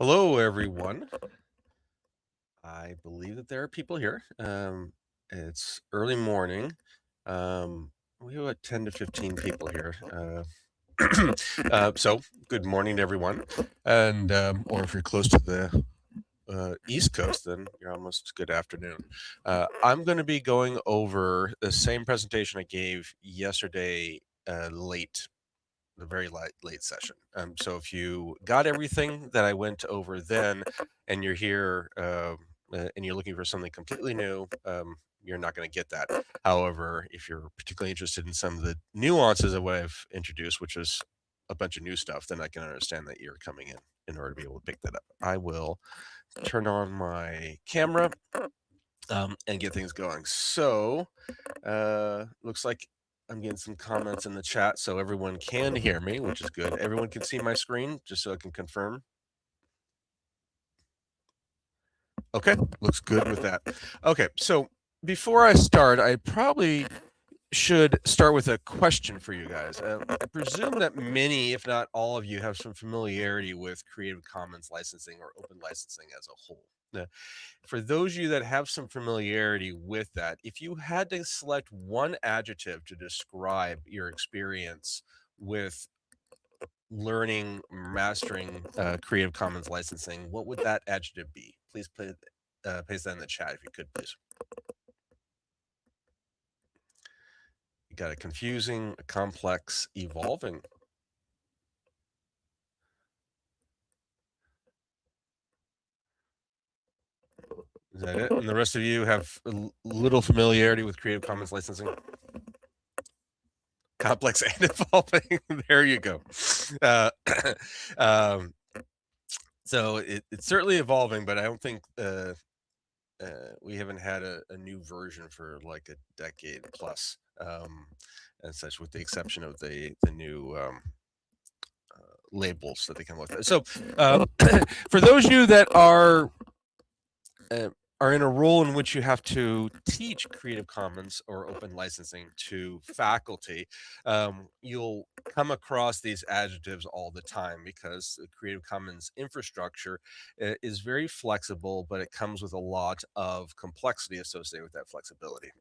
Hello, everyone. I believe that there are people here. It's early morning. We have about 10 to 15 people here. So good morning to everyone. And or if you're close to the East Coast, then you're almost good afternoon. I'm going to be going over the same presentation I gave yesterday late the very late session. So if you got everything that I went over then, and you're here and you're looking for something completely new, you're not going to get that. However, if you're particularly interested in some of the nuances of what I've introduced, which is a bunch of new stuff, then I can understand that you're coming in order to be able to pick that up. I will turn on my camera and get things going. So looks like I'm getting some comments in the chat, so everyone can hear me, which is good. Everyone can see my screen, just so I can confirm. Okay, looks good with that. Okay, so before I start, I probably should start with a question for you guys. I presume that many, if not all of you, have some familiarity with Creative Commons licensing or open licensing as a whole. For those of you that have some familiarity with that, if you had to select one adjective to describe your experience with learning, mastering Creative Commons licensing, what would that adjective be? Please paste that in the chat if you could, please. You got a confusing, complex, evolving. Is that it? And the rest of you have a little familiarity with Creative Commons licensing? Complex and evolving. There you go. Um, so it's certainly evolving, but I don't think we haven't had a new version for like a decade plus, and such, with the exception of the new labels that they come with. So for those of you that uh, are in a role in which you have to teach Creative Commons or open licensing to faculty, you'll come across these adjectives all the time because the Creative Commons infrastructure is very flexible, but it comes with a lot of complexity associated with that flexibility.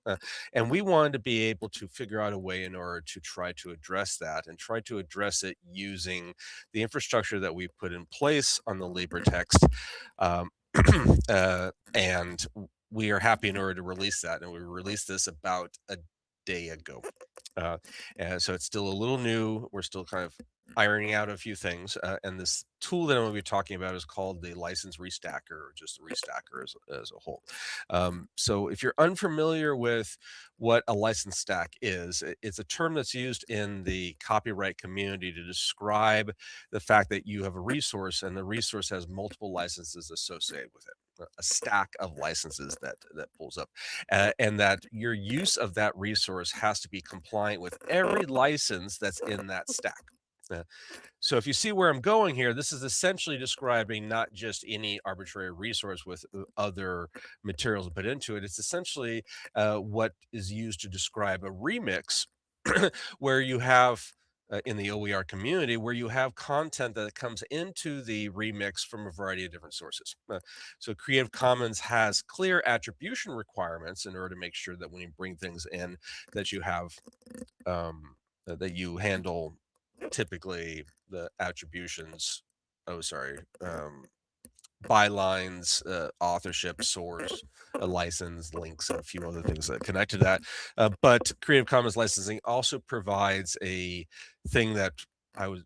And we wanted to be able to figure out a way in order to try to address that and try to address it using the infrastructure that we put in place on the LibreText. And we are happy in order to release that, and we released this about a day ago. And so it's still a little new. We're still kind of ironing out a few things, and this tool that I'm going to be talking about is called the license restacker, or just the restacker as a whole. So if you're unfamiliar with what a license stack is, it's a term that's used in the copyright community to describe the fact that you have a resource and the resource has multiple licenses associated with it, a stack of licenses that pulls up, and that your use of that resource has to be compliant with every license that's in that stack. Uh, so if you see where I'm going here, this is essentially describing not just any arbitrary resource with other materials put into it. It's essentially what is used to describe a remix where you have in the OER community, where you have content that comes into the remix from a variety of different sources. So Creative Commons has clear attribution requirements in order to make sure that when you bring things in, that you have that you handle typically the attributions. Oh, sorry. Bylines, authorship, source, a license, links, and a few other things that connect to that. But Creative Commons licensing also provides a thing that I would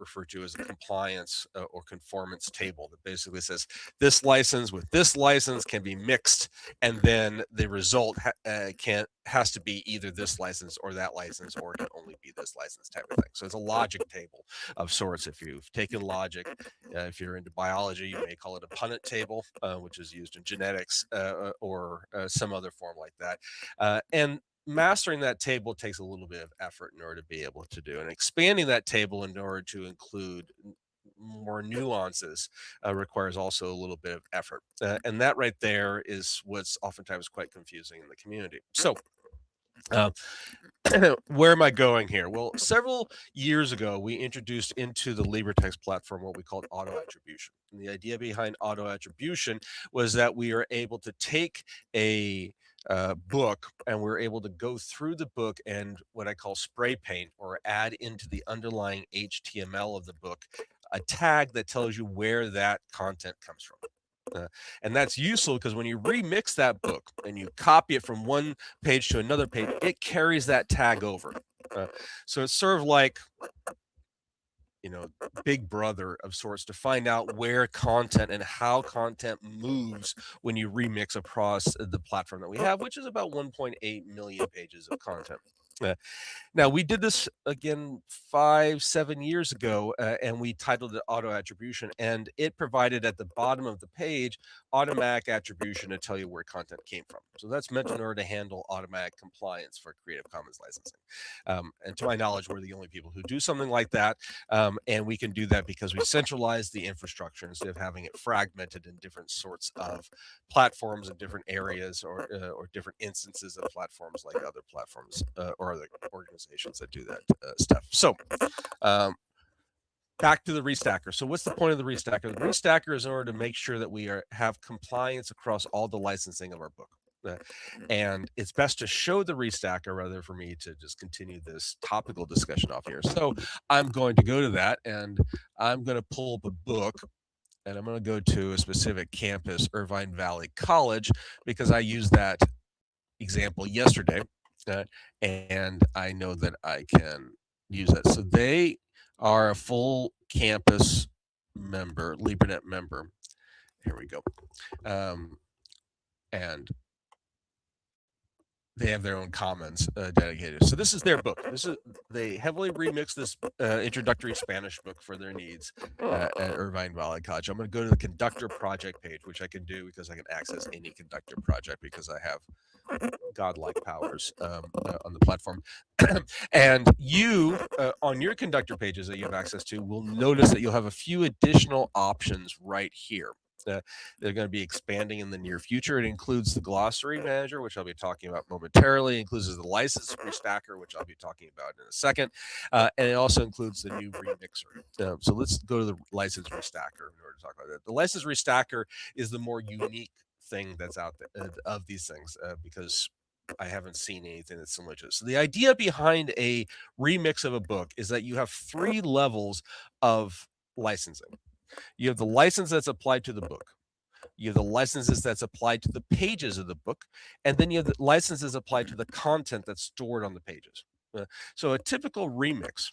refer to as a compliance or conformance table that basically says this license with this license can be mixed, and then the result has to be either this license or that license, or it can only be this license type of thing. So it's a logic table of sorts. If you've taken logic, if you're into biology, you may call it a Punnett table, which is used in genetics or some other form like that. And mastering that table takes a little bit of effort in order to be able to do, and expanding that table in order to include more nuances requires also a little bit of effort. And that right there is what's oftentimes quite confusing in the community. So Uh, where am I going here? Well, several years ago, we introduced into the LibreTexts platform what we called auto attribution. And the idea behind auto attribution was that we are able to take a book and we're able to go through the book and what I call spray paint or add into the underlying HTML of the book a tag that tells you where that content comes from. And that's useful because when you remix that book and you copy it from one page to another page, it carries that tag over. Uh, so it's sort of like, you know, big brother of sorts to find out where content and how content moves when you remix across the platform that we have, which is about 1.8 million pages of content. Uh, Now we did this again 5, 7 years ago, and we titled it auto attribution, and it provided at the bottom of the page automatic attribution to tell you where content came from. So that's meant in order to handle automatic compliance for Creative Commons licensing. And to my knowledge, we're the only people who do something like that, and we can do that because we centralize the infrastructure instead of having it fragmented in different sorts of platforms in different areas or different instances of platforms like other platforms or other organizations that do that stuff. So um, back to the restacker. So what's the point of the restacker? The restacker is in order to make sure that we have compliance across all the licensing of our book. And it's best to show the restacker rather for me to just continue this topical discussion off here. So I'm going to go to that and I'm going to pull up a book and I'm going to go to a specific campus, Irvine Valley College, because I used that example yesterday, uh, and I know that I can use that. So they are a full campus member, LibreNet member. Here we go. Um, and they have their own commons dedicated. So this is their book. They heavily remixed this introductory Spanish book for their needs at Irvine Valley College. I'm going to go to the conductor project page, which I can do because I can access any conductor project because I have godlike powers on the platform. And you, on your conductor pages that you have access to, will notice that you'll have a few additional options right here. They're going to be expanding in the near future. It includes the glossary manager, which I'll be talking about momentarily. It includes the license restacker, which I'll be talking about in a second. And it also includes the new remixer. So let's go to the license restacker in order to talk about that. The license restacker is the more unique thing that's out there of these things because I haven't seen anything that's similar to it. So the idea behind a remix of a book is that you have 3 levels of licensing. You have the license that's applied to the book. You have the licenses that's applied to the pages of the book, and then you have the licenses applied to the content that's stored on the pages. So a typical remix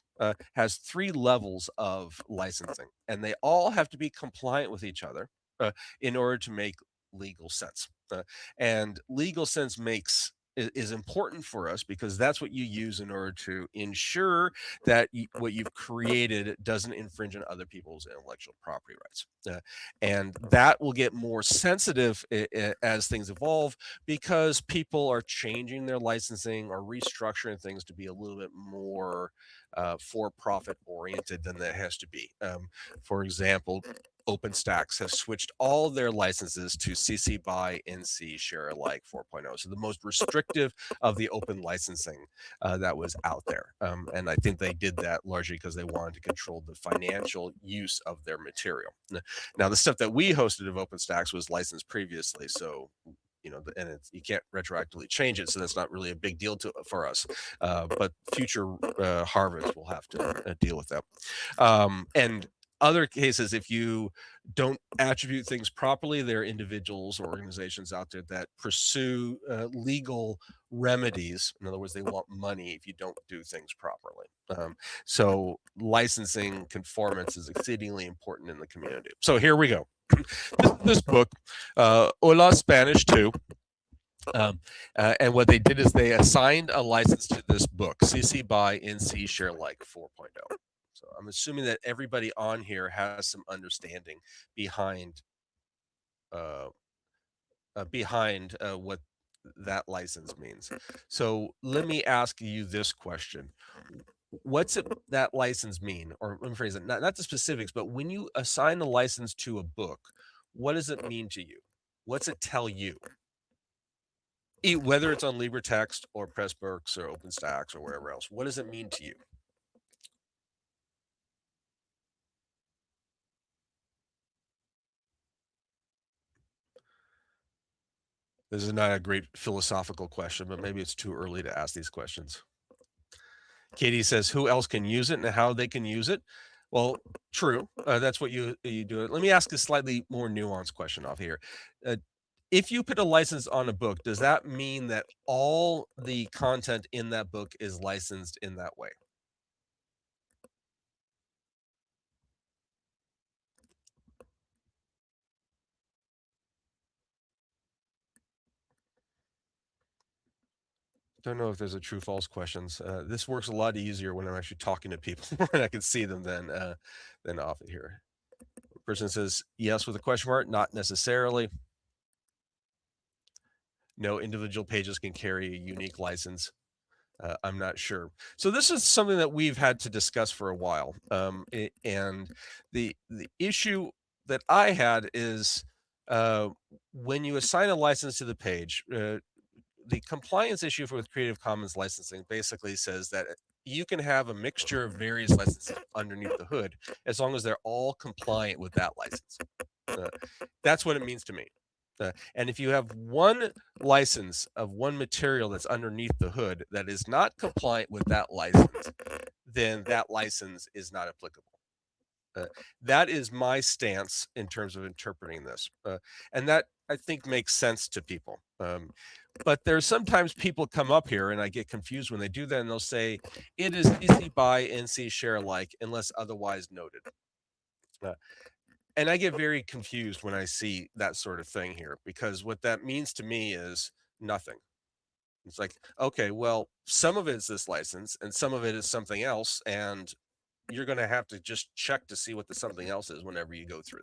has 3 levels of licensing, and they all have to be compliant with each other in order to make legal sense. And legal sense is important for us because that's what you use in order to ensure that what you've created doesn't infringe on other people's intellectual property rights. And that will get more sensitive as things evolve because people are changing their licensing or restructuring things to be a little bit more for-profit oriented than that has to be. For example, OpenStax has switched all their licenses to CC BY NC Share Alike 4.0. So the most restrictive of the open licensing that was out there. And I think they did that largely because they wanted to control the financial use of their material. Now, the stuff that we hosted of OpenStax was licensed previously. So and you can't retroactively change it, so that's not really a big deal for us. But future harvests will have to deal with that. And other cases, if you don't attribute things properly, there are individuals or organizations out there that pursue legal remedies. In other words, they want money if you don't do things properly. So licensing conformance is exceedingly important in the community. So here we go. This book, Hola Spanish 2. And what they did is they assigned a license to this book, CC BY NC Share Alike 4.0. So I'm assuming that everybody on here has some understanding behind what that license means. So let me ask you this question. What's that license mean? Or let me phrase it, not the specifics, but when you assign a license to a book, what does it mean to you? What's it tell you? Whether it's on LibreText or Pressbooks or OpenStax or wherever else, what does it mean to you? This is not a great philosophical question, but maybe it's too early to ask these questions. Katie says, "Who else can use it and how they can use it?" Well, true. That's what you do. It. Let me ask a slightly more nuanced question off here. Uh, if you put a license on a book, does that mean that all the content in that book is licensed in that way? Don't know if there's a true false questions. This works a lot easier when I'm actually talking to people and I can see them than off of here. Person says yes with a question mark, not necessarily. No individual pages can carry a unique license. I'm not sure. So this is something that we've had to discuss for a while. And the issue that I had is uh, when you assign a license to the page, the compliance issue with Creative Commons licensing basically says that you can have a mixture of various licenses underneath the hood as long as they're all compliant with that license. Uh, that's what it means to me. And if you have one license of one material that's underneath the hood that is not compliant with that license, then that license is not applicable. Uh, that is my stance in terms of interpreting this. And that I think makes sense to people. But there's sometimes people come up here and I get confused when they do that and they'll say it is CC by NC share alike unless otherwise noted. Uh, and I get very confused when I see that sort of thing here because what that means to me is nothing. It's like, okay, well, some of it is this license and some of it is something else. And you're going to have to just check to see what the something else is whenever you go through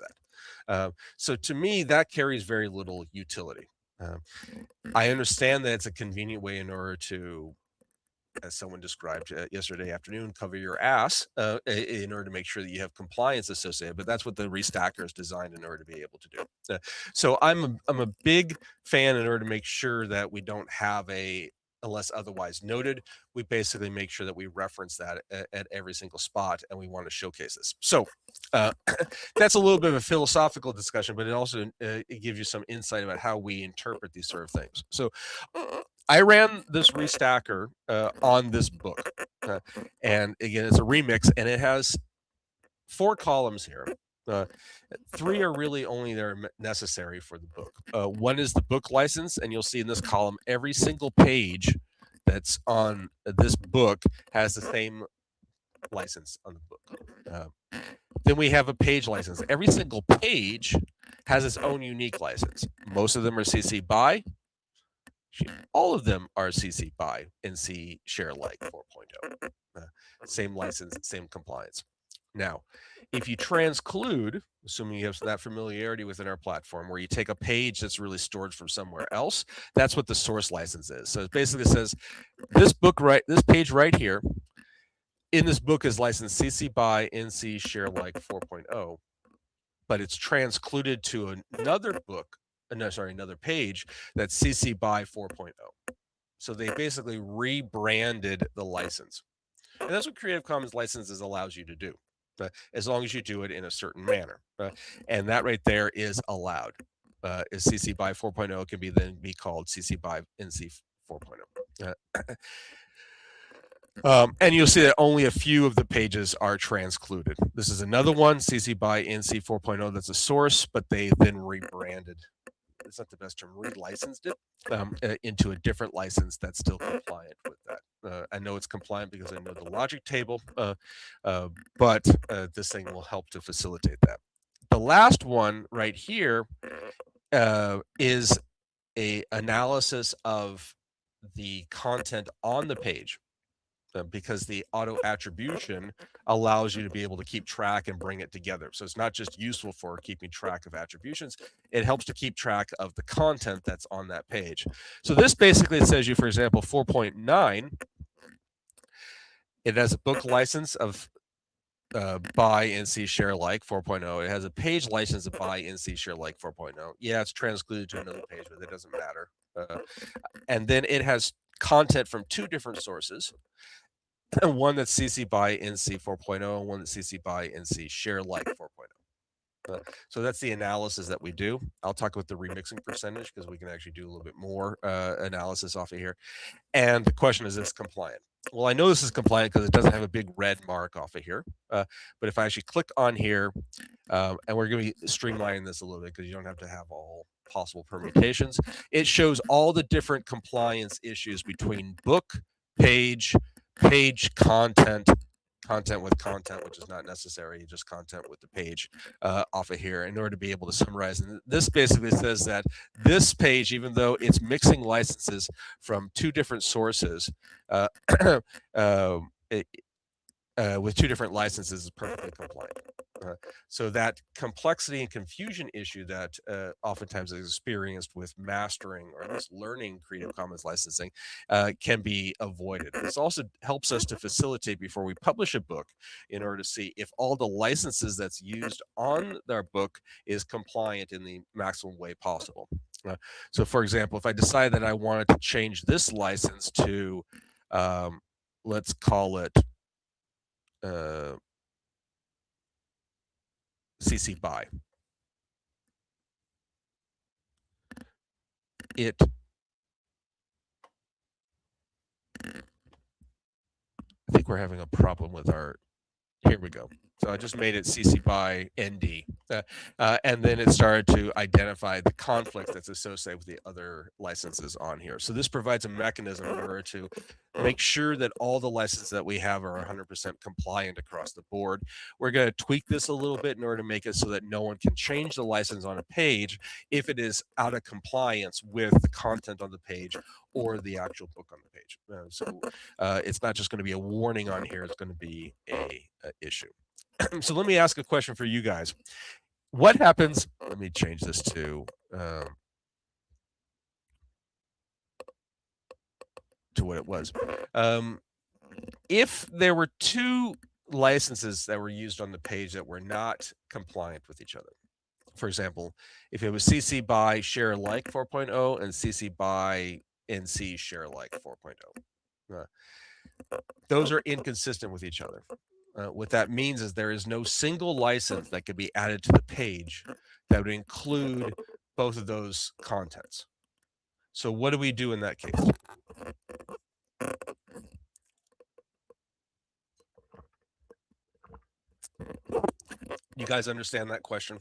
that. So to me, that carries very little utility. Um, I understand that it's a convenient way in order to, as someone described yesterday afternoon, cover your ass in order to make sure that you have compliance associated. But that's what the restacker is designed in order to be able to do. So I'm a big fan in order to make sure that we don't have a unless otherwise noted. We basically make sure that we reference that at every single spot, and we want to showcase this. So uh, that's a little bit of a philosophical discussion, but it also it gives you some insight about how we interpret these sort of things. So I ran this restacker on this book, and again, it's a remix, and it has 4 columns here. Uh, 3 are really only there necessary for the book. One is the book license, and you'll see in this column every single page that's on this book has the same license on the book. Then we have a page license. Every single page has its own unique license. Most of them are CC by. All of them are CC by NC share alike 4.0. Same license, same compliance. Now, if you transclude, assuming you have that familiarity within our platform, where you take a page that's really stored from somewhere else, that's what the source license is. So it basically says this page right here in this book is licensed CC by NC share alike 4.0, but it's transcluded to another book, no, sorry, another page that's CC by 4.0. So they basically rebranded the license. And that's what Creative Commons licenses allows you to do, as long as you do it in a certain manner. And that right there is allowed. Is CC by 4.0 can then be called CC by NC 4.0. And you'll see that only a few of the pages are transcluded. This is another one, CC by NC 4.0, that's a source, but they then rebranded. It's not the best term, relicensed it into a different license that's still compliant with that. I know it's compliant because I know the logic table, but this thing will help to facilitate that. The last one right here is a analysis of the content on the page. Because the auto attribution allows you to be able to keep track and bring it together. So it's not just useful for keeping track of attributions, it helps to keep track of the content that's on that page. So this basically says you, for example, 4.9, it has a book license of buy NC share alike 4.0. It has a page license of buy NC share alike 4.0. Yeah, it's transcluded to another page, but it doesn't matter. And then it has content from two different sources, one that's CC by NC 4.0 and one that's CC by NC share like 4.0. So that's the analysis that we do. I'll talk about the remixing percentage because we can actually do a little bit more analysis off of here. And the question is this compliant? Well, I know this is compliant because it doesn't have a big red mark off of here. But if I actually click on here, and we're going to be streamlining this a little bit because you don't have to have all possible permutations. It shows all the different compliance issues between book, page, page content, content with content, which is not necessary, just content with the page off of here in order to be able to summarize. And this basically says that this page, even though it's mixing licenses from two different sources, uh, it, with two different licenses is perfectly compliant. So that complexity and confusion issue that oftentimes is experienced with mastering or at least learning Creative Commons licensing can be avoided. This also helps us to facilitate before we publish a book in order to see if all the licenses that's used on our book is compliant in the maximum way possible. So for example, if I decide that I wanted to change this license to, let's call it CC by. I think we're having a problem with our, here we go. So I just made it CC by ND. And then it started to identify the conflict that's associated with the other licenses on here. So this provides a mechanism in order to make sure that all the licenses that we have are 100% compliant across the board. We're going to tweak this a little bit in order to make it so that no one can change the license on a page if it is out of compliance with the content on the page or the actual book on the page. So it's not just going to be a warning on here, it's going to be a issue. So let me ask a question for you guys. What happens, let me change this to what it was. If there were two licenses that were used on the page that were not compliant with each other, for example, if it was CC by share alike 4.0 and CC by NC share alike 4.0, those are inconsistent with each other. What that means is there is no single license that could be added to the page that would include both of those contents. So what do we do in that case? You guys understand that question?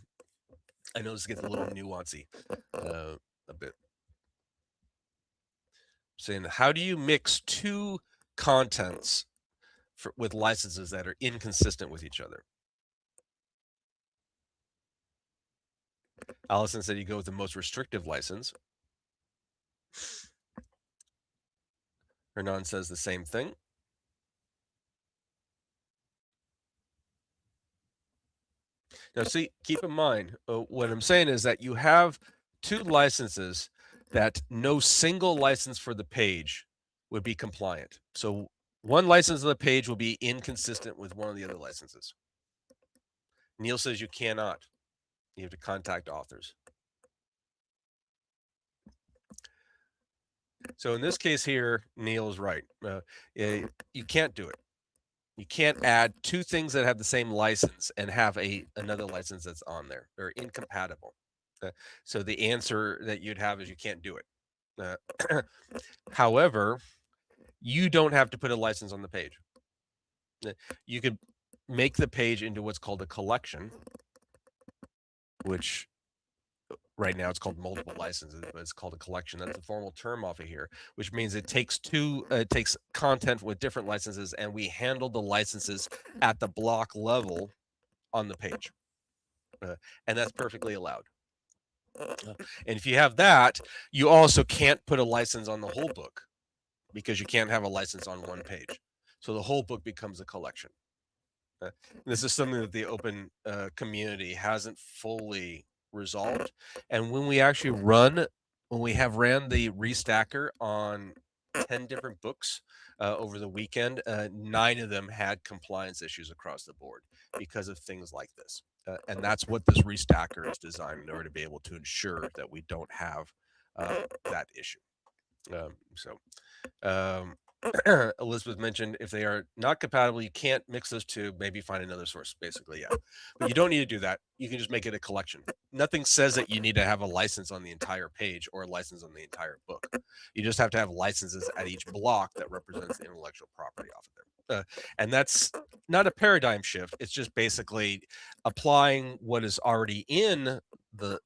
I know this gets a little nuancy, a bit. Saying, how do you mix two contents with licenses that are inconsistent with each other? Allison said you go with the most restrictive license. Hernan says the same thing. Now, see, keep in mind, what I'm saying is that you have two licenses that no single license for the page would be compliant. So one license of the page will be inconsistent with one of the other licenses. Neil says you cannot. You have to contact authors. So in this case here, Neil is right. You can't do it. You can't add two things that have the same license and have another license that's on there. They're incompatible. So the answer that you'd have is you can't do it. However, you don't have to put a license on the page. You could make the page into what's called a collection, which right now it's called multiple licenses, but it's called a collection. That's a formal term off of here, which means it takes content with different licenses, and we handle the licenses at the block level on the page. And that's perfectly allowed. And if you have that, you also can't put a license on the whole book because you can't have a license on one page. So the whole book becomes a collection. This is something that the open community hasn't fully resolved. And when we have ran the restacker on 10 different books over the weekend, 9 of them had compliance issues across the board because of things like this. And that's what this restacker is designed in order to be able to ensure that we don't have that issue. So um, Elizabeth mentioned if they are not compatible, you can't mix those two. Maybe find another source. Basically, yeah, but you don't need to do that. You can just make it a collection. Nothing says that you need to have a license on the entire page or a license on the entire book. You just have to have licenses at each block that represents the intellectual property off of them. And that's not a paradigm shift. It's just basically applying what is already in the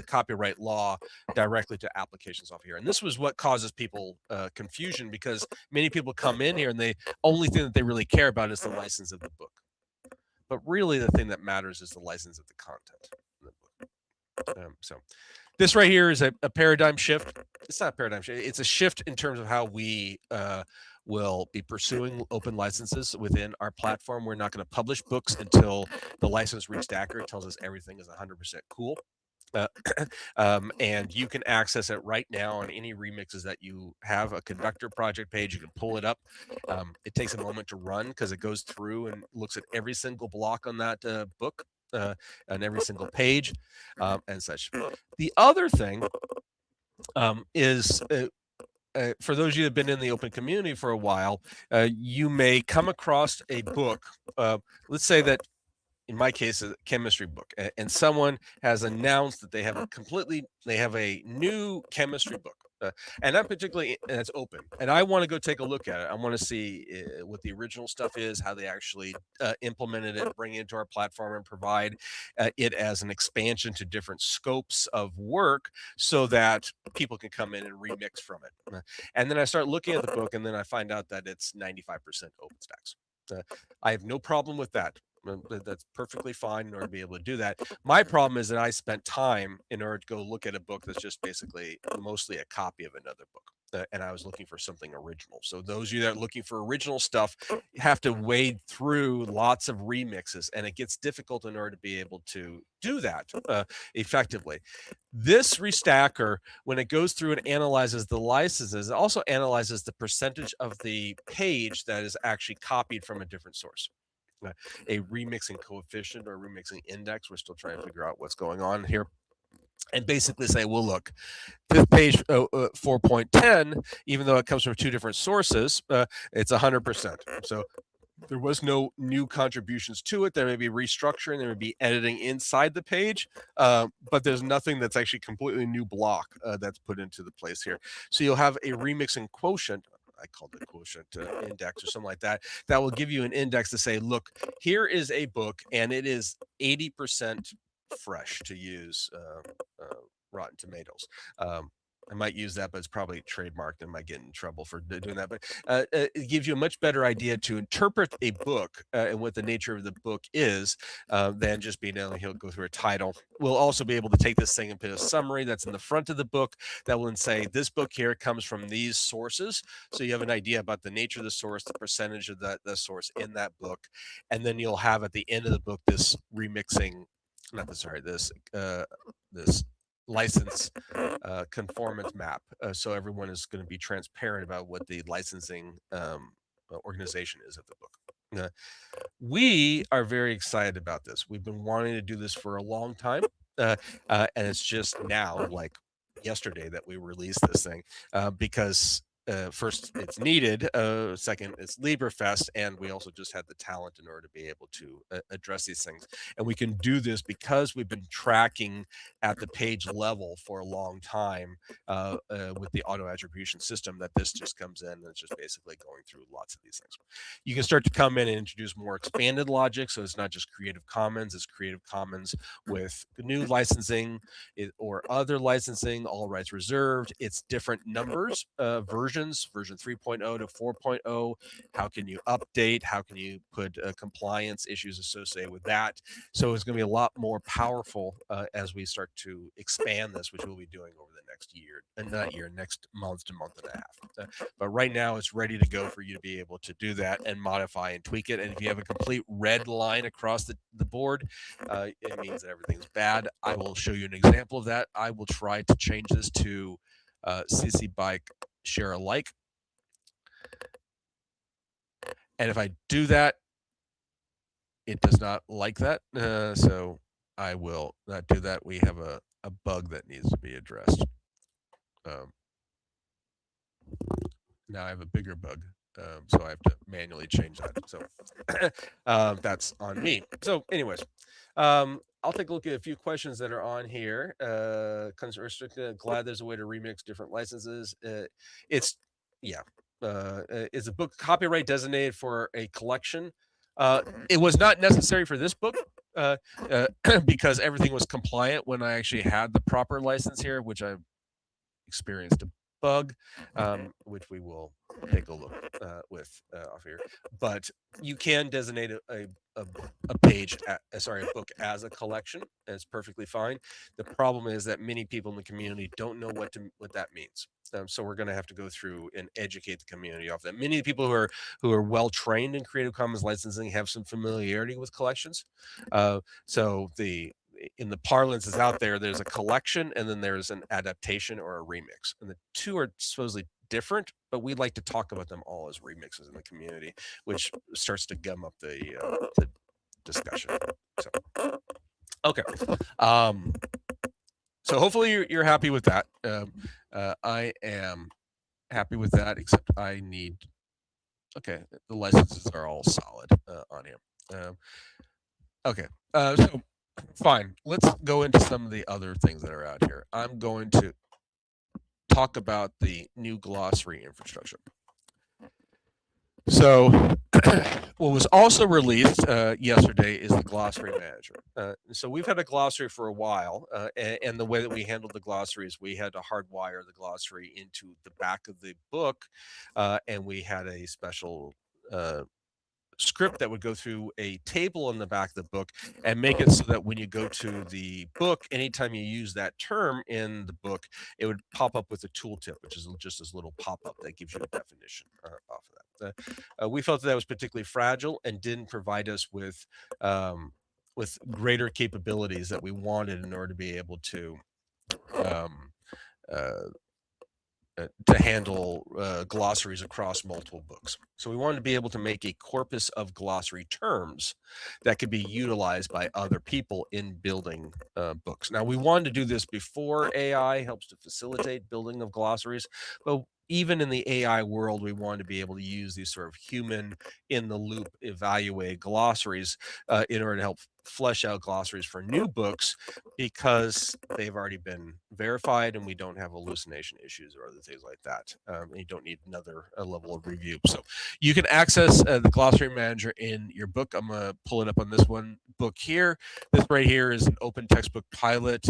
copyright law directly to applications off here. And this was what causes people confusion, because many people come in here and the only thing that they really care about is the license of the book. But really, the thing that matters is the license of the content in the book. So this right here is a paradigm shift. It's not a paradigm shift. It's a shift in terms of how we will be pursuing open licenses within our platform. We're not going to publish books until the license restacker tells us everything is 100% cool. Uh, and you can access it right now on any remixes that you have. A conductor project page, you can pull it up. It takes a moment to run because it goes through and looks at every single block on that book, on every single page, and such. The other thing is for those of you that have been in the open community for a while, you may come across a book. Let's say that in my case, a chemistry book, and someone has announced that they have a new chemistry book, and that particularly, and it's open, and I want to go take a look at it. I want to see what the original stuff is, how they actually implemented it, bring it into our platform, and provide it as an expansion to different scopes of work, so that people can come in and remix from it. And then I start looking at the book, and then I find out that it's 95% OpenStax. I have no problem with that. That's perfectly fine in order to be able to do that. My problem is that I spent time in order to go look at a book that's just basically mostly a copy of another book. And I was looking for something original. So those of you that are looking for original stuff have to wade through lots of remixes, and it gets difficult in order to be able to do that effectively. This restacker, when it goes through and analyzes the licenses, it also analyzes the percentage of the page that is actually copied from a different source. A remixing coefficient or remixing index. We're still trying to figure out what's going on here. And basically say, well, look, this page 4.10, even though it comes from two different sources, it's 100%. So there was no new contributions to it. There may be restructuring, there may be editing inside the page, but there's nothing that's actually completely new block that's put into the place here. So you'll have a remixing quotient. I called it quotient index or something like that. That will give you an index to say, look, here is a book, and it is 80% fresh, to use Rotten Tomatoes. I might use that, but it's probably trademarked and might get in trouble for doing that. But it gives you a much better idea to interpret a book and what the nature of the book is than just being able to go through a title. We'll also be able to take this thing and put a summary that's in the front of the book that will then say, this book here comes from these sources. So you have an idea about the nature of the source, the percentage of the source in that book. And then you'll have at the end of the book this remixing, this license conformance map, so everyone is going to be transparent about what the licensing organization is of the book. We are very excited about this. We've been wanting to do this for a long time, and it's just now, like yesterday, that we released this thing, because first, it's needed. Second, it's LibreFest, and we also just had the talent in order to be able to address these things. And we can do this because we've been tracking at the page level for a long time with the auto attribution system. That this just comes in and it's just basically going through lots of these things. You can start to come in and introduce more expanded logic, so it's not just Creative Commons. It's Creative Commons with new licensing or other licensing, all rights reserved. It's different numbers, version 3.0 to 4.0. How can you update? How can you put compliance issues associated with that? So it's going to be a lot more powerful as we start to expand this, which we'll be doing over the next year, next month to month and a half. But right now, it's ready to go for you to be able to do that and modify and tweak it. And if you have a complete red line across the board, it means that everything's bad. I will show you an example of that. I will try to change this to CC BY share alike. And if I do that, it does not like that. So I will not do that. We have a bug that needs to be addressed. Um, now I have a bigger bug, so I have to manually change that. So that's on me. So, anyways, I'll take a look at a few questions that are on here. Glad there's a way to remix different licenses. It's yeah. Is a book copyright designated for a collection? It was not necessary for this book. Uh, because everything was compliant when I actually had the proper license here, which I experienced a bug, which we will take a look with off here. But you can designate a page, sorry, a book as a collection. It's perfectly fine. The problem is that many people in the community don't know what that means. So we're going to have to go through and educate the community off that. Many people who are well trained in Creative Commons licensing have some familiarity with collections. So the in the parlance is out there, there's a collection and then there's an adaptation or a remix. And the two are supposedly different, but we like to talk about them all as remixes in the community, which starts to gum up the discussion. So, okay. So hopefully you're happy with that. I am happy with that, except I need, okay, the licenses are all solid on here. Okay. So fine. Let's go into some of the other things that are out here. I'm going to talk about the new glossary infrastructure. So, what was also released yesterday is the glossary manager. So we've had a glossary for a while, and the way that we handled the glossary is we had to hardwire the glossary into the back of the book, and we had a special script that would go through a table in the back of the book and make it so that when you go to the book, anytime you use that term in the book, it would pop up with a tooltip, which is just this little pop-up that gives you a definition off of that. We felt that was particularly fragile and didn't provide us with greater capabilities that we wanted in order to be able to um, uh, to handle glossaries across multiple books. So we wanted to be able to make a corpus of glossary terms that could be utilized by other people in building books. Now, we wanted to do this before AI helps to facilitate building of glossaries, but even in the AI world, we wanted to be able to use these sort of human in the loop evaluate glossaries in order to help flesh out glossaries for new books because they've already been verified and we don't have hallucination issues or other things like that. And you don't need another level of review. So you can access the glossary manager in your book. I'm going to pull it up on this one book here. This right here is an open textbook pilot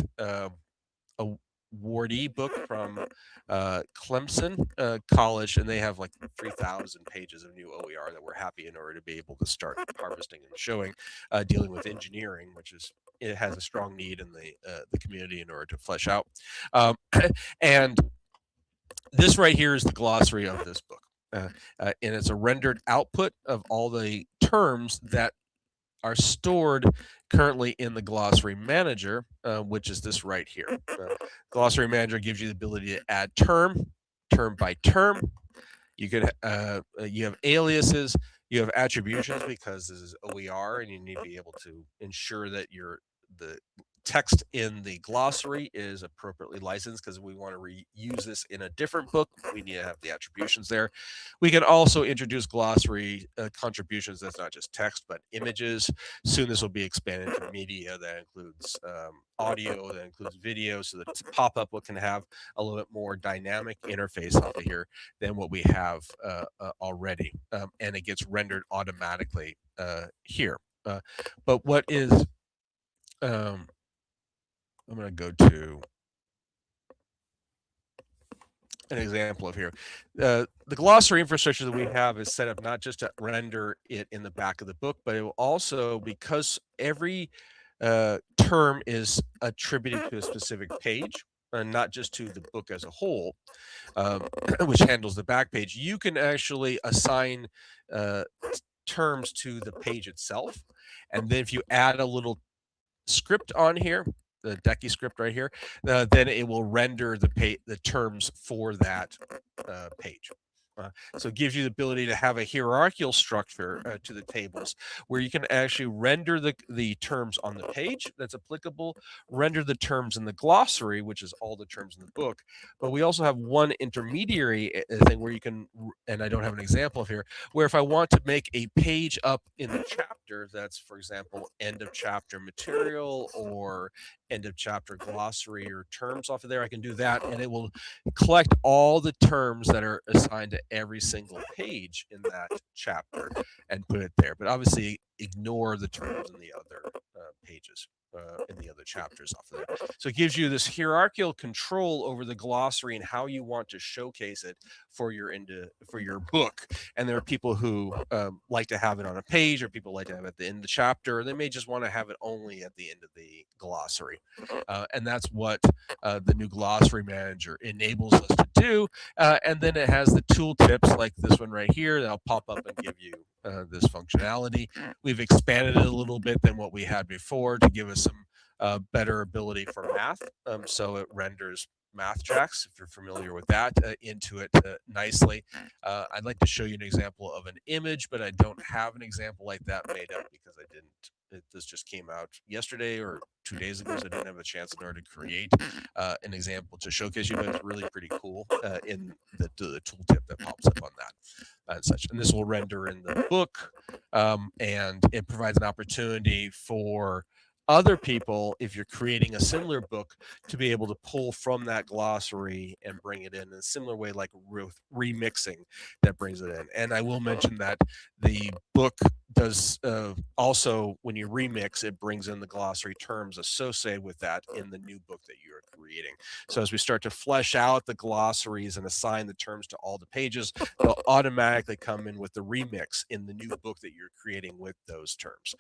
awardee book from Clemson College, and they have like 3,000 pages of new OER that we're happy in order to be able to start harvesting and showing, dealing with engineering, which is it has a strong need in the community in order to flesh out. And this right here is the glossary of this book. And it's a rendered output of all the terms that are stored currently in the glossary manager, which is this right here. Glossary manager gives you the ability to add term by term. You can you have aliases, you have attributions because this is OER, and you need to be able to ensure that the text in the glossary is appropriately licensed because we want to reuse this in a different book. We need to have the attributions there. We can also introduce glossary contributions that's not just text but images. Soon this will be expanded to media that includes audio, that includes video, so that pop-up can have a little bit more dynamic interface off of here than what we have already, and it gets rendered automatically here. But what is I'm going to go to an example of here. The glossary infrastructure that we have is set up not just to render it in the back of the book, but it will also, because every term is attributed to a specific page, not just to the book as a whole, which handles the back page, you can actually assign terms to the page itself. And then if you add a little script on here, the Decky script right here, then it will render the terms for that page. So it gives you the ability to have a hierarchical structure to the tables where you can actually render the terms on the page that's applicable, render the terms in the glossary, which is all the terms in the book. But we also have one intermediary thing where you can, and I don't have an example of here, where if I want to make a page up in the chapter, that's, for example, end of chapter material or end of chapter glossary or terms off of there, I can do that, and it will collect all the terms that are assigned to every single page in that chapter and put it there. But obviously, ignore the terms in the other pages. In the other chapters off of there. So it gives you this hierarchical control over the glossary and how you want to showcase it for your book. And there are people who like to have it on a page, or people like to have it at the end of the chapter, or they may just want to have it only at the end of the glossary. And that's what the new glossary manager enables us to do. And then it has the tooltips like this one right here that'll pop up and give you this functionality. We've expanded it a little bit than what we had before to give us some better ability for math. So it renders math tracks, if you're familiar with that, into it nicely. I'd like to show you an example of an image, but I don't have an example like that made up because I didn't. This just came out yesterday or 2 days ago, so I didn't have a chance in order to create an example to showcase you, but it's really pretty cool in the tooltip that pops up on that and such. And this will render in the book, and it provides an opportunity for other people, if you're creating a similar book, to be able to pull from that glossary and bring it in a similar way, like remixing that brings it in. And I will mention that the book does also, when you remix, it brings in the glossary terms associated with that in the new book that you're creating. So as we start to flesh out the glossaries and assign the terms to all the pages, they'll automatically come in with the remix in the new book that you're creating with those terms.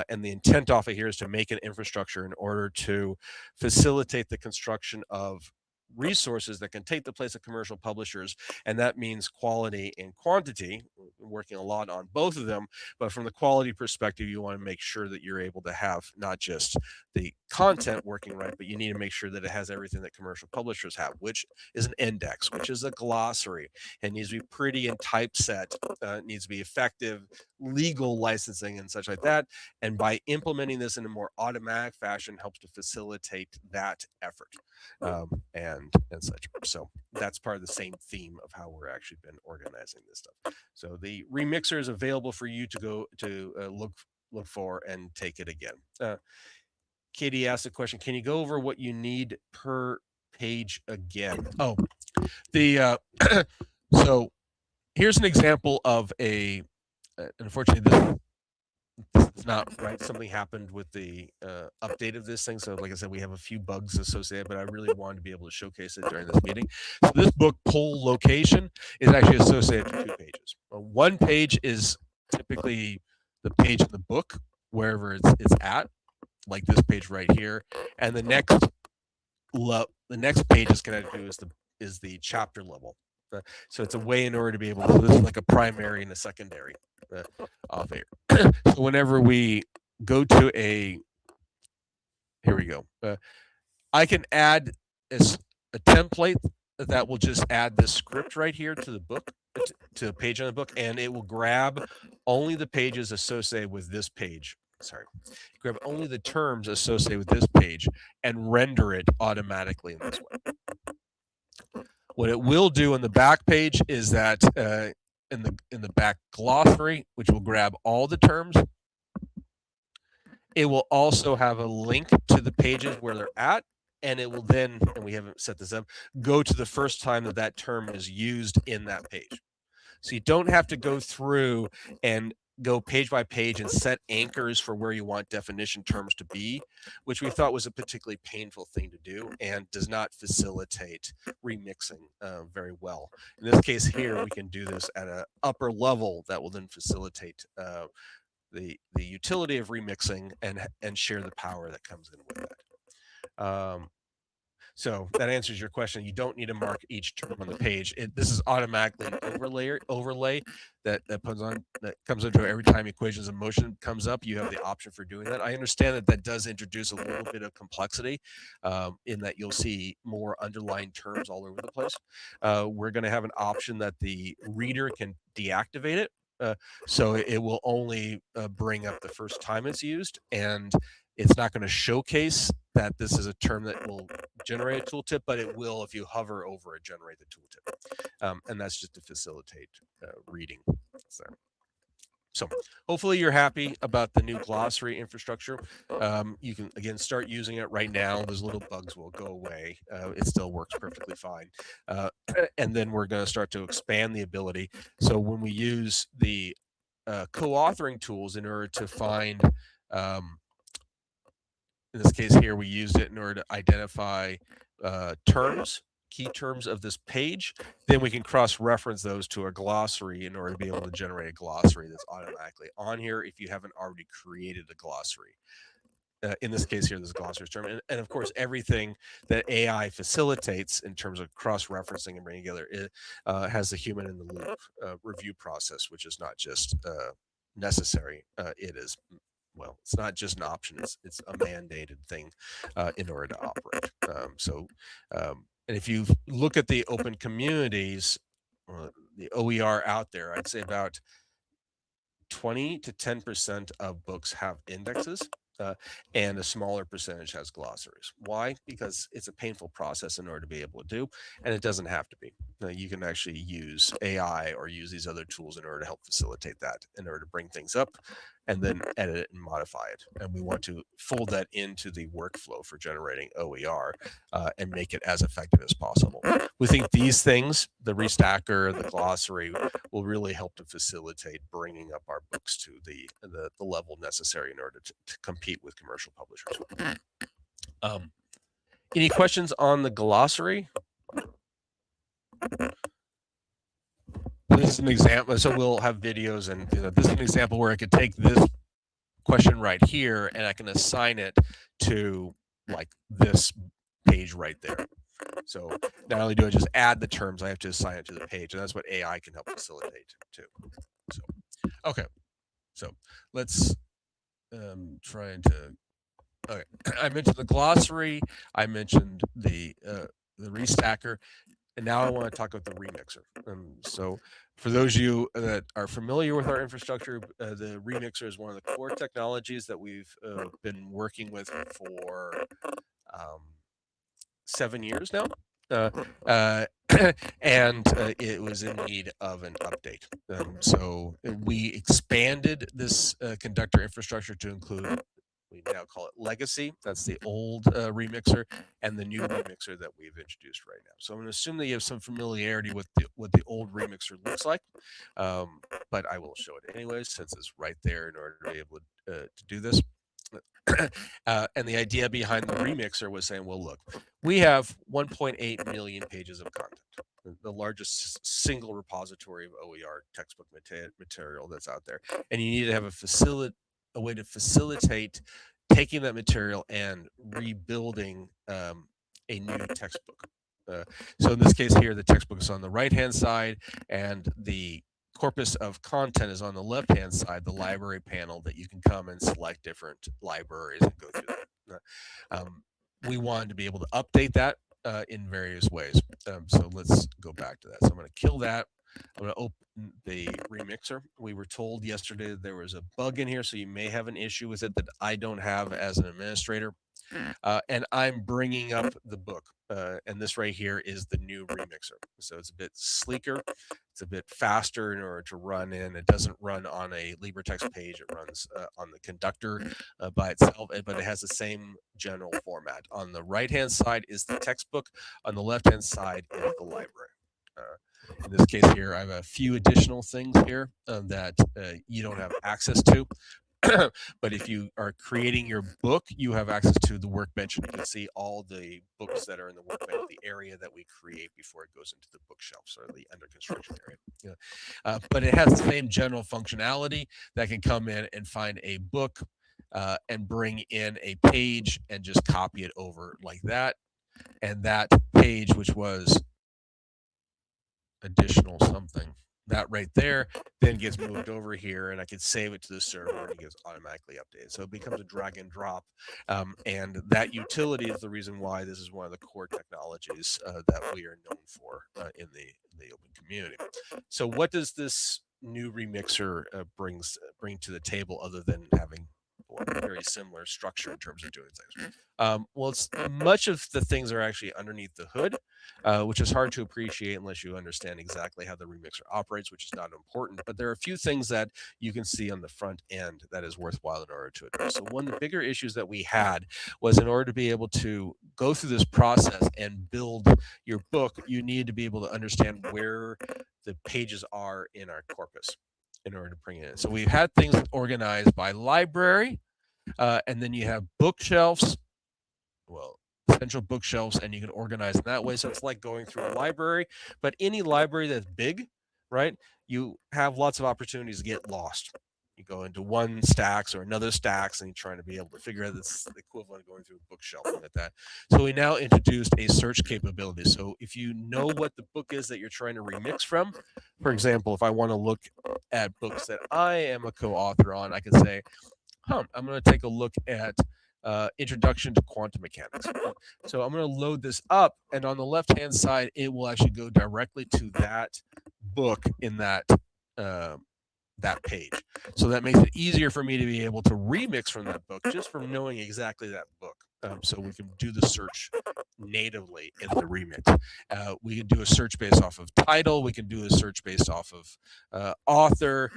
And the intent off of here is to make an infrastructure in order to facilitate the construction of resources that can take the place of commercial publishers, and that means quality and quantity. We're working a lot on both of them, but from the quality perspective, you want to make sure that you're able to have not just the content working right, but you need to make sure that it has everything that commercial publishers have, which is an index, which is a glossary, and needs to be pretty and typeset, needs to be effective, legal licensing and such like that. And by implementing this in a more automatic fashion helps to facilitate that effort, and such. So that's part of the same theme of how we're actually been organizing this stuff. So the remixer is available for you to go to look for and take it again. Katie asked a question: can you go over what you need per page again? Oh, the so here's an example of a unfortunately this is not right. Something happened with the update of this thing. So like I said, we have a few bugs associated, but I really wanted to be able to showcase it during this meeting. So this book poll location is actually associated to 2 pages. One page is typically the page in the book, wherever it's at, like this page right here. And the next page is connected to is the chapter level. So it's a way in order to be able to, this is like a primary and a secondary off here. So whenever we go to here we go. I can add a template that will just add this script right here to the book, to a page on the book, and it will grab only the pages associated with this page. Sorry, grab only the terms associated with this page and render it automatically in this way. What it will do in the back page is that in the back glossary, which will grab all the terms, it will also have a link to the pages where they're at, and it will then, and we haven't set this up, go to the first time that that term is used in that page. So you don't have to go through and go page by page and set anchors for where you want definition terms to be, which we thought was a particularly painful thing to do and does not facilitate remixing very well. In this case here, we can do this at an upper level that will then facilitate the utility of remixing and share the power that comes in with that. So that answers your question. You don't need to mark each term on the page. This is automatically an overlay that comes into every time equations of motion comes up. You have the option for doing that. I understand that does introduce a little bit of complexity, in that you'll see more underlined terms all over the place. We're going to have an option that the reader can deactivate it. So it will only bring up the first time it's used, and it's not going to showcase that this is a term that will generate a tooltip, but it will if you hover over it, generate the tooltip. And that's just to facilitate reading. So hopefully you're happy about the new glossary infrastructure. You can, again, start using it right now. Those little bugs will go away. It still works perfectly fine. And then we're going to start to expand the ability. So when we use the co-authoring tools in order to find, in this case here, we used it in order to identify key terms of this page. Then we can cross-reference those to a glossary in order to be able to generate a glossary that's automatically on here if you haven't already created a glossary. In this case here, this glossary term, and of course, everything that AI facilitates in terms of cross-referencing and bringing together, it has the human in the loop review process, which is not just necessary. It is, well, it's not just an option; it's a mandated thing in order to operate. And if you look at the open communities, the OER out there, I'd say about 20 to 10% of books have indexes, and a smaller percentage has glossaries. Why? Because it's a painful process in order to be able to do, and it doesn't have to be. You can actually use AI or use these other tools in order to help facilitate that, in order to bring things up and then edit it and modify it. And we want to fold that into the workflow for generating OER and make it as effective as possible. We think these things, the restacker, the glossary, will really help to facilitate bringing up our books to the level necessary in order to compete with commercial publishers. Any questions on the glossary? This is an example. So we'll have videos, and this is an example where I could take this question right here and I can assign it to like this page right there. So not only do I just add the terms, I have to assign it to the page, and that's what AI can help facilitate too. So, okay, so let's trying to. Okay, I mentioned the glossary. I mentioned the restacker, and now I want to talk about the remixer. So for those of you that are familiar with our infrastructure, the remixer is one of the core technologies that we've been working with for 7 years now. And it was in need of an update. So we expanded this conductor infrastructure to include, we now call it legacy. That's the old remixer, and the new remixer that we've introduced right now. So I'm going to assume that you have some familiarity with what the old remixer looks like, but I will show it anyways, since it's right there in order to be able to do this. And the idea behind the remixer was saying, well, look, we have 1.8 million pages of content, the largest single repository of OER textbook material that's out there, and you need to have a way to facilitate taking that material and rebuilding a new textbook. So in this case here, the textbook is on the right-hand side, and the corpus of content is on the left-hand side, the library panel that you can come and select different libraries and go through that. We wanted to be able to update that in various ways. So let's go back to that. So I'm going to kill that. I'm going to open the remixer. We were told yesterday that there was a bug in here, so you may have an issue with it that I don't have as an administrator. And I'm bringing up the book. And this right here is the new remixer. So it's a bit sleeker. It's a bit faster in order to run in. It doesn't run on a LibreTexts page. It runs on the conductor by itself, but it has the same general format. On the right-hand side is the textbook. On the left-hand side is the library. In this case here, I have a few additional things here that you don't have access to. But if you are creating your book, you have access to the workbench, and you can see all the books that are in the workbench, the area that we create before it goes into the bookshelves or the under construction area. But it has the same general functionality that can come in and find a book and bring in a page and just copy it over like that. and that page, which was additional something, that right there then gets moved over here, and I can save it to the server and it gets automatically updated. So it becomes a drag and drop, and that utility is the reason why this is one of the core technologies that we are known for in the open community. So what does this new remixer bring to the table other than having a very similar structure in terms of doing things? Well, it's much of the things are actually underneath the hood, which is hard to appreciate unless you understand exactly how the remixer operates, which is not important. But there are a few things that you can see on the front end that is worthwhile in order to address. So one of the bigger issues that we had was in order to be able to go through this process and build your book, you need to be able to understand where the pages are in our corpus in order to bring it in. So we've had things organized by library, and then you have bookshelves, well, central bookshelves, and you can organize in that way. So it's like going through a library, but any library that's big, right? You have lots of opportunities to get lost. You go into one stacks or another stacks, and you're trying to be able to figure out this equivalent of going through a bookshelf like that. So we now introduced a search capability. So if you know what the book is that you're trying to remix from, for example, if I want to look at books that I am a co-author on, I can say, I'm going to take a look at Introduction to Quantum Mechanics. So I'm going to load this up, and on the left-hand side, it will actually go directly to that book in that page. So that makes it easier for me to be able to remix from that book just from knowing exactly that book. So we can do the search natively in the remix. We can do a search based off of title. We can do a search based off of author,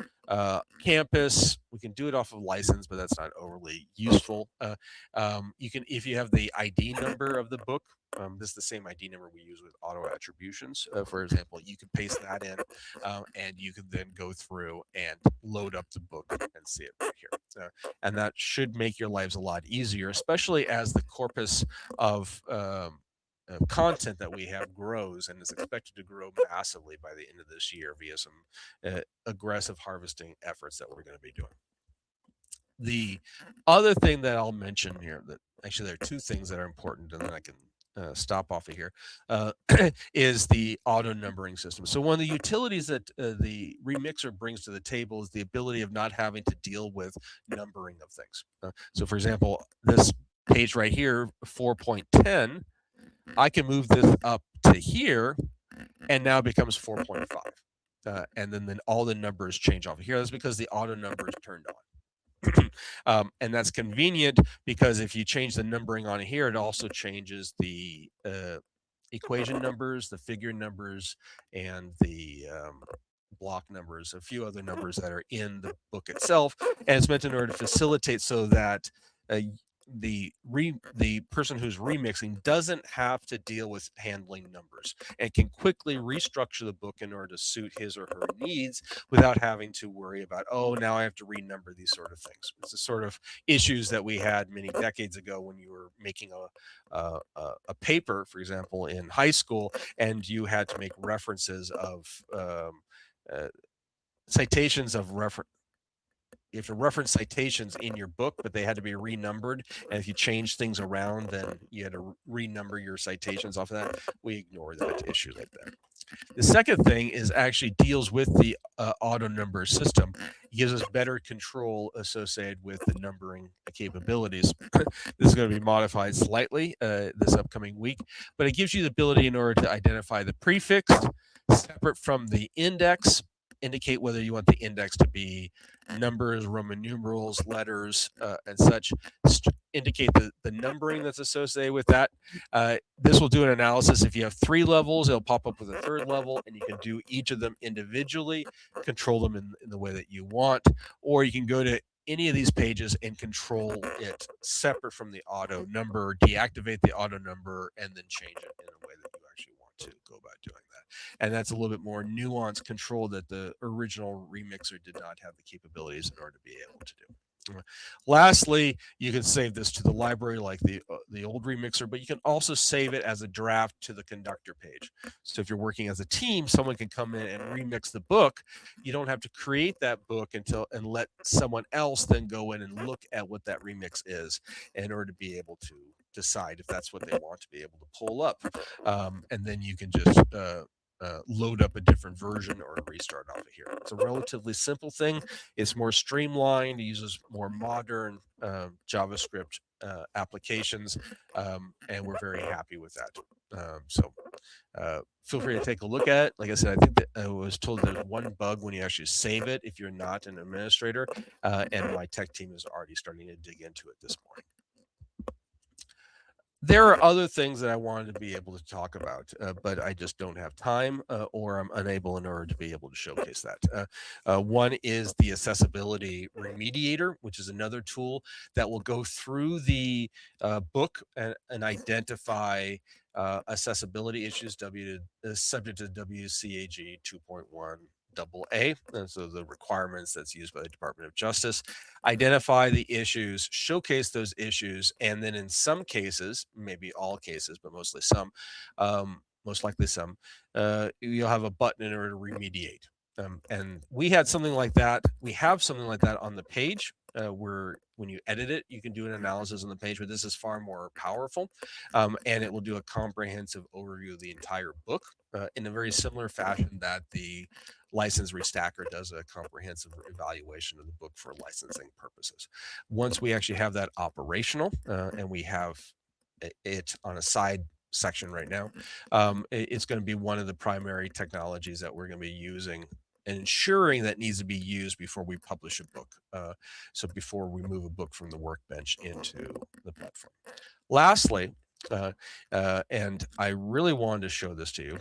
campus. We can do it off of license, but that's not overly useful. You can, if you have the ID number of the book, this is the same ID number we use with auto attributions. For example, you can paste that in, and you can then go through and load up the book and see it right here. And that should make your lives a lot easier, especially as the corpus of content that we have grows and is expected to grow massively by the end of this year via some aggressive harvesting efforts that we're going to be doing. The other thing that I'll mention here, that actually there are two things that are important, and then I can stop off of here, is the auto numbering system. So one of the utilities that the remixer brings to the table is the ability of not having to deal with numbering of things. So for example, this page right here, 4.10, I can move this up to here, and now it becomes 4.5. And then all the numbers change off of here. That's because the auto number is turned on. And that's convenient because if you change the numbering on here, it also changes the equation numbers, the figure numbers, and the block numbers, a few other numbers that are in the book itself. And it's meant in order to facilitate so that the person who's remixing doesn't have to deal with handling numbers and can quickly restructure the book in order to suit his or her needs without having to worry about, oh, now I have to renumber these sort of things. It's the sort of issues that we had many decades ago when you were making a paper, for example, in high school, and you had to make references of citations of reference. You have to reference citations in your book, but they had to be renumbered. And if you change things around, then you had to renumber your citations off of that. We ignore that issue like that. The second thing is actually deals with the auto number system. It gives us better control associated with the numbering capabilities. This is going to be modified slightly this upcoming week, but it gives you the ability in order to identify the prefix separate from the index, indicate whether you want the index to be numbers, Roman numerals, letters, and such, indicate the numbering that's associated with that. This will do an analysis. If you have 3 levels, it'll pop up with a 3rd level, and you can do each of them individually, control them in the way that you want, or you can go to any of these pages and control it separate from the auto number, deactivate the auto number, and then change it in a way that you actually want to go about doing that. And that's a little bit more nuanced control that the original remixer did not have the capabilities in order to be able to do. Lastly, you can save this to the library like the old remixer, but you can also save it as a draft to the conductor page. So if you're working as a team, someone can come in and remix the book. You don't have to create that book until and let someone else then go in and look at what that remix is in order to be able to decide if that's what they want to be able to pull up. And then you can just load up a different version or restart off of here. It's a relatively simple thing. It's more streamlined, it uses more modern JavaScript applications, and we're very happy with that. Feel free to take a look at it. Like I said, I think that I was told there's one bug when you actually save it if you're not an administrator, and my tech team is already starting to dig into it this morning. There are other things that I wanted to be able to talk about, but I just don't have time, or I'm unable in order to be able to showcase that. One is the accessibility remediator, which is another tool that will go through the book and identify accessibility issues subject to WCAG 2.1 double A, and so the requirements that's used by the Department of Justice, identify the issues, showcase those issues, and then in some cases, maybe all cases, but mostly some, most likely some, you'll have a button in order to remediate. And we had something like that. We have something like that on the page. Where when you edit it, you can do an analysis on the page, but this is far more powerful, and it will do a comprehensive overview of the entire book in a very similar fashion that the license restacker does a comprehensive evaluation of the book for licensing purposes. Once we actually have that operational, and we have it on a side section right now, it's going to be one of the primary technologies that we're going to be using and ensuring that needs to be used before we publish a book. So before we move a book from the workbench into the platform. Lastly, and I really wanted to show this to you.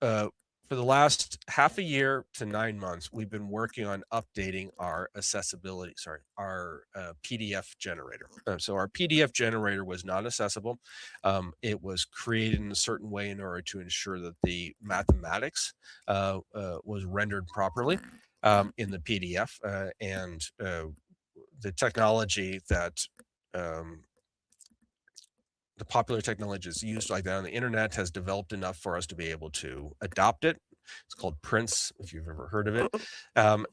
Uh, for the last half a year to 9 months, we've been working on updating our our PDF generator. So our PDF generator was not accessible. It was created in a certain way in order to ensure that the mathematics was rendered properly in the PDF, and the technology that um, the popular technologies used like that on the internet has developed enough for us to be able to adopt it. It's called Prince, if you've ever heard of it.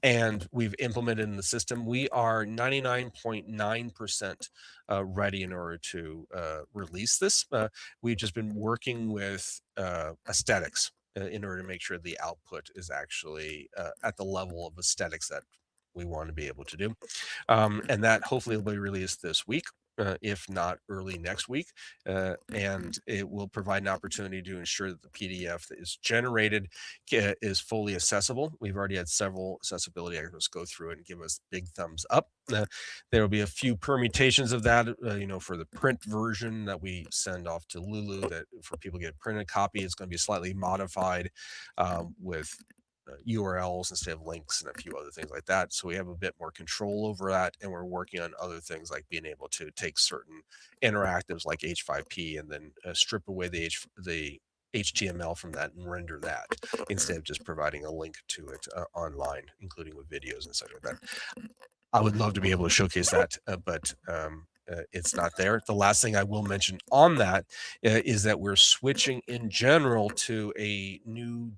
And we've implemented in the system. We are 99.9% ready in order to release this. We've just been working with aesthetics in order to make sure the output is actually at the level of aesthetics that we want to be able to do. And that hopefully will be released this week. If not early next week, and it will provide an opportunity to ensure that the PDF that is generated is fully accessible. We've already had several accessibility experts go through it and give us big thumbs up. There will be a few permutations of that, for the print version that we send off to Lulu. That for people to get a printed copy, it's going to be slightly modified with URLs instead of links and a few other things like that. So we have a bit more control over that, and we're working on other things like being able to take certain interactives like H5P and then strip away the HTML from that and render that instead of just providing a link to it online, including with videos and such like that. I would love to be able to showcase that, but it's not there. The last thing I will mention on that is that we're switching in general to a new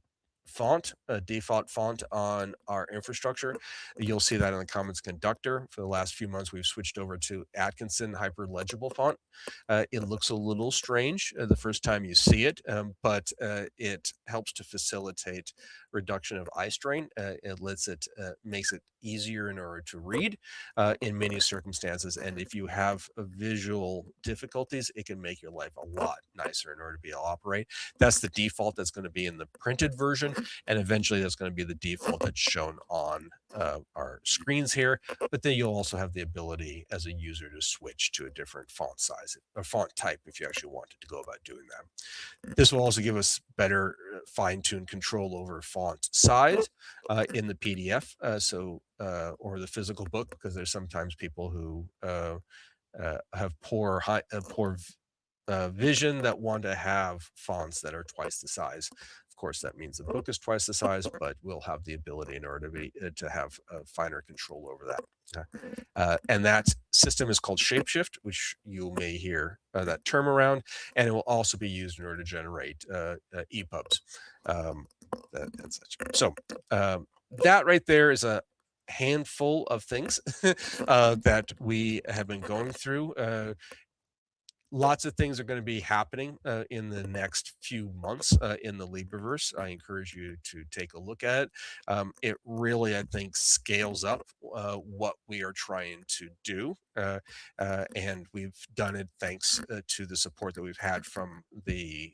font, a default font on our infrastructure. You'll see that in the Commons Conductor. For the last few months, we've switched over to Atkinson Hyperlegible font. It looks a little strange the first time you see it, but it helps to facilitate reduction of eye strain. It makes it easier in order to read in many circumstances. And if you have visual difficulties, it can make your life a lot nicer in order to be able to operate. That's the default that's going to be in the printed version, and eventually that's going to be the default that's shown on our screens here. But then you'll also have the ability as a user to switch to a different font size or font type if you actually wanted to go about doing that. This will also give us better fine-tuned control over font size in the PDF, or the physical book, because there's sometimes people who have poor vision that want to have fonts that are twice the size. Of course, that means the book is twice the size, but we'll have the ability in order to have finer control over that. And that system is called Shapeshift, which you may hear that term around, and it will also be used in order to generate EPUBs and such. So that right there is a handful of things that we have been going through. Lots of things are going to be happening in the next few months in the Libreverse. I encourage you to take a look at it. It really, I think, scales up what we are trying to do. And we've done it thanks to the support that we've had from the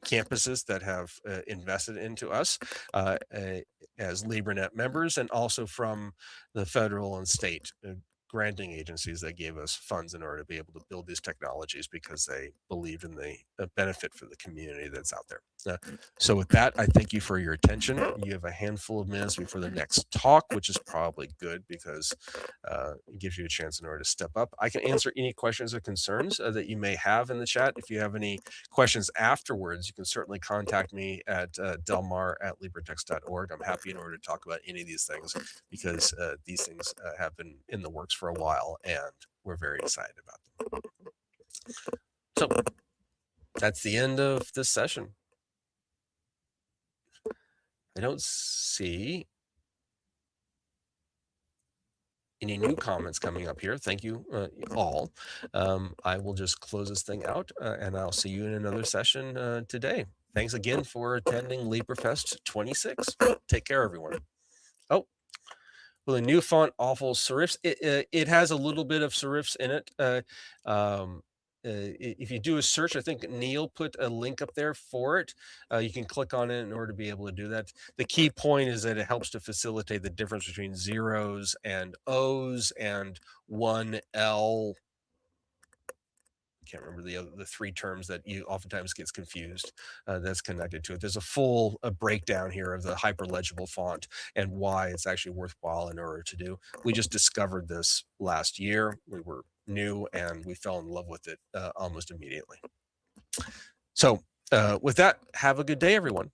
campuses that have invested into us as LibreNet members, and also from the federal and state granting agencies that gave us funds in order to be able to build these technologies because they believed in the benefit for the community that's out there. So with that, I thank you for your attention. You have a handful of minutes before the next talk, which is probably good because it gives you a chance in order to step up. I can answer any questions or concerns that you may have in the chat. If you have any questions afterwards, you can certainly contact me at delmar@libretext.org. I'm happy in order to talk about any of these things because these things have been in the works for a while and we're very excited about them. So that's the end of this session. I don't see any new comments coming up here. Thank you all. I will just close this thing out and I'll see you in another session today. Thanks again for attending LibreFest 26. Take care, everyone. Oh, well, the new font awful serifs. It has a little bit of serifs in it. If you do a search, I think Neil put a link up there for it. You can click on it in order to be able to do that. The key point is that it helps to facilitate the difference between zeros and O's and 1L. Can't remember the three terms that you oftentimes gets confused that's connected to it. There's a full breakdown here of the hyperlegible font and why it's actually worthwhile in order to do. We just discovered this last year. We were new and we fell in love with it almost immediately. So with that, have a good day, everyone.